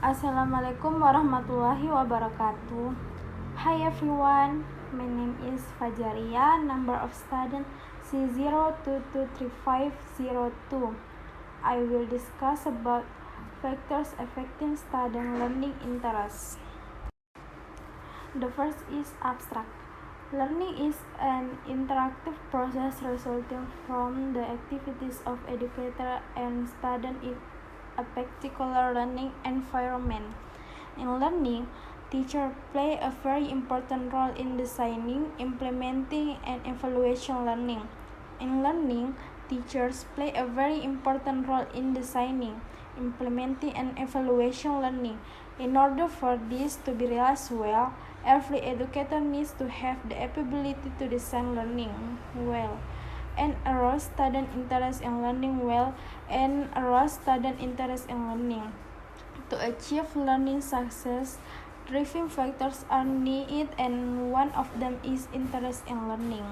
Assalamualaikum warahmatullahi wabarakatuh. Hi everyone, my name is Fajaria, number of student C022350. I will discuss about factors affecting student learning interest. The first is abstract. Learning is an interactive process resulting from the activities of educator and student in a particular learning environment. In learning, teachers play a very important role in designing, implementing, and evaluating learning. In learning, teachers play a very important role in designing, implementing, and evaluating learning. In order for this to be realized well, every educator needs to have the ability to design learning well and arouse student interest in learning well and arouse student interest in learning. To achieve learning success, driving factors are needed, and one of them is interest in learning.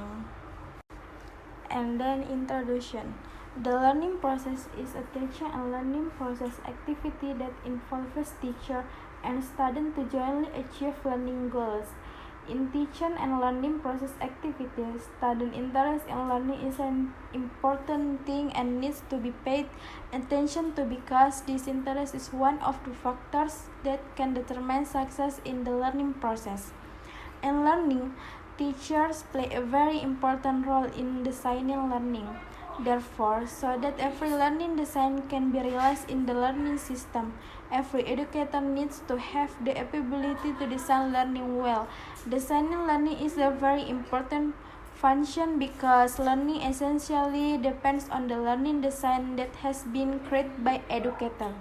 And then introduction. The learning process is a teaching and learning process activity that involves teacher and student to jointly achieve learning goals. In teaching and learning process activities, student interest in learning is an important thing and needs to be paid attention to because this interest is one of the factors that can determine success in the learning process. In learning, teachers play a very important role in designing learning. Therefore, so that every learning design can be realized in the learning system, every educator needs to have the ability to design learning well. Designing learning is a very important function because learning essentially depends on the learning design that has been created by educator.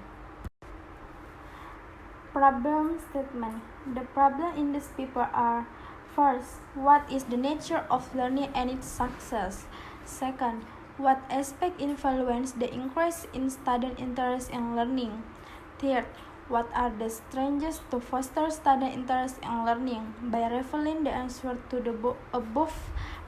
Problem statement. The problem in this paper are: first, what is the nature of learning and its success? Second, what aspect influence the increase in student interest in learning? Third, what are the strategies to foster student interest in learning? By revealing the answer to the above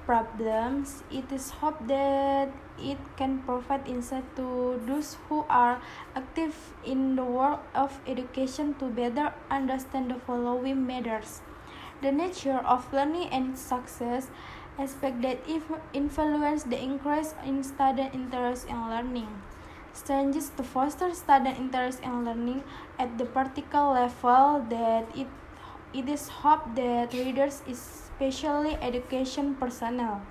problems, it is hoped that it can provide insight to those who are active in the world of education to better understand the following matters: the nature of learning and its success, aspect that influence the increase in student interest in learning, strategies to foster student interest in learning at the practical level that it is hoped that readers, especially education personnel,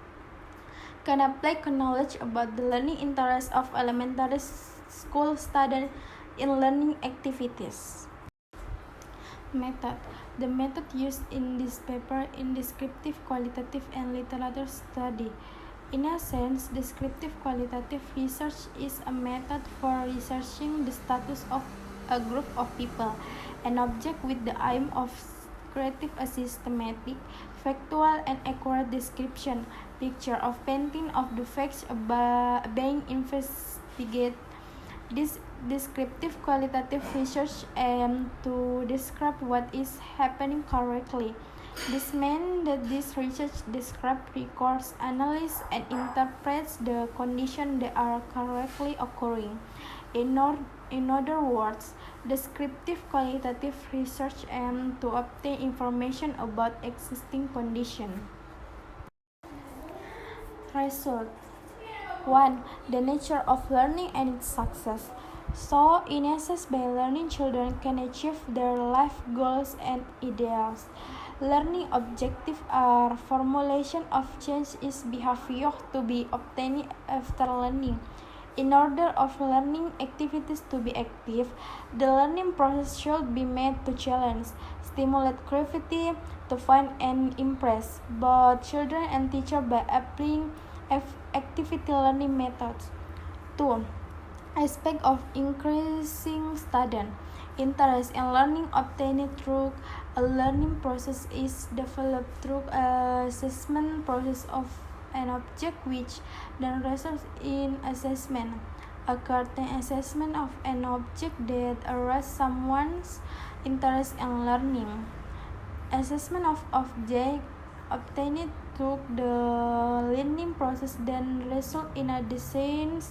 can apply knowledge about the learning interests of elementary school students in learning activities. Method. The method used in this paper in descriptive, qualitative, and literature study. In a sense, descriptive qualitative research is a method for researching the status of a group of people, an object with the aim of creative a systematic, factual, and accurate description, picture of painting of the facts being investigated. This descriptive qualitative research aims to describe what is happening correctly. This means that this research describes, records, analyzes, and interprets the conditions that are correctly occurring. In other words, descriptive qualitative research aims to obtain information about existing conditions. Result. 1. The nature of learning and its success. So, in essence, by learning, children can achieve their life goals and ideals. Learning objectives are formulation of change is behavior to be obtained after learning. In order of learning activities to be active, the learning process should be made to challenge, stimulate creativity, to find and impress both children and teachers by applying activity learning methods. 2. Aspect of increasing student interest in learning obtained through a learning process is developed through a assessment process of an object which then results in assessment. A certain assessment of an object that arouses someone's interest in learning. Assessment of object obtained through the learning process then result in a decision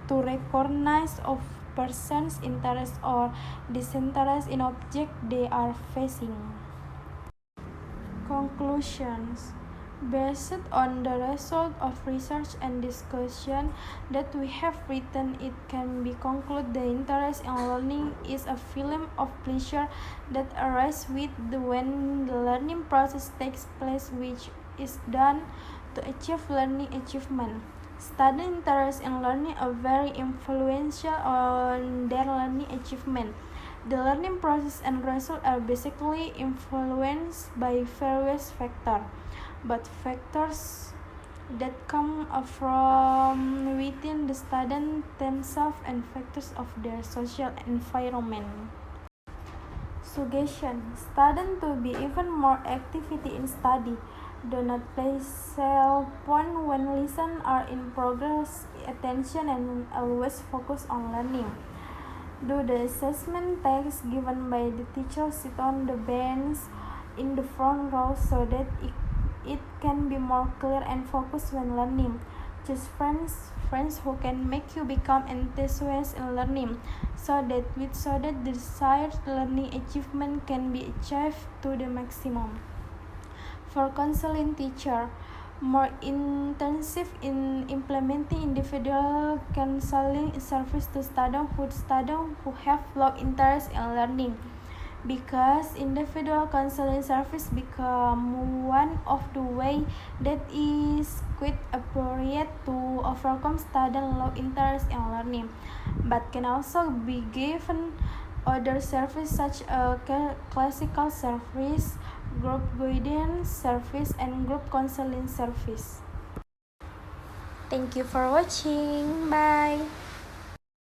to recognize of person's interest or disinterest in object they are facing. Conclusions. Based on the result of research and discussion that we have written, it can be concluded the interest in learning is a feeling of pleasure that arises when the learning process takes place, which is done to achieve learning achievement. Student interest in learning are very influential on their learning achievement. The learning process and result are basically influenced by various factors, but factors that come from within the student themselves and factors of their social environment. Suggestion. Students to be even more activity in study. Do not play cell phone when lessons are in progress. Attention and always focus on learning. Do the assessment tasks given by the teacher. Sit on the bench in the front row so that it can be more clear and focused when learning. Choose friends who can make you become enthusiastic in learning, so that the desired learning achievement can be achieved to the maximum. For counseling teacher, more intensive in implementing individual counseling service to students who have low interest in learning, because individual counseling service become one of the way that is quite appropriate to overcome student low interest in learning, but can also be given other service such as classical service, group guidance service, and group counseling service. Thank you for watching. Bye.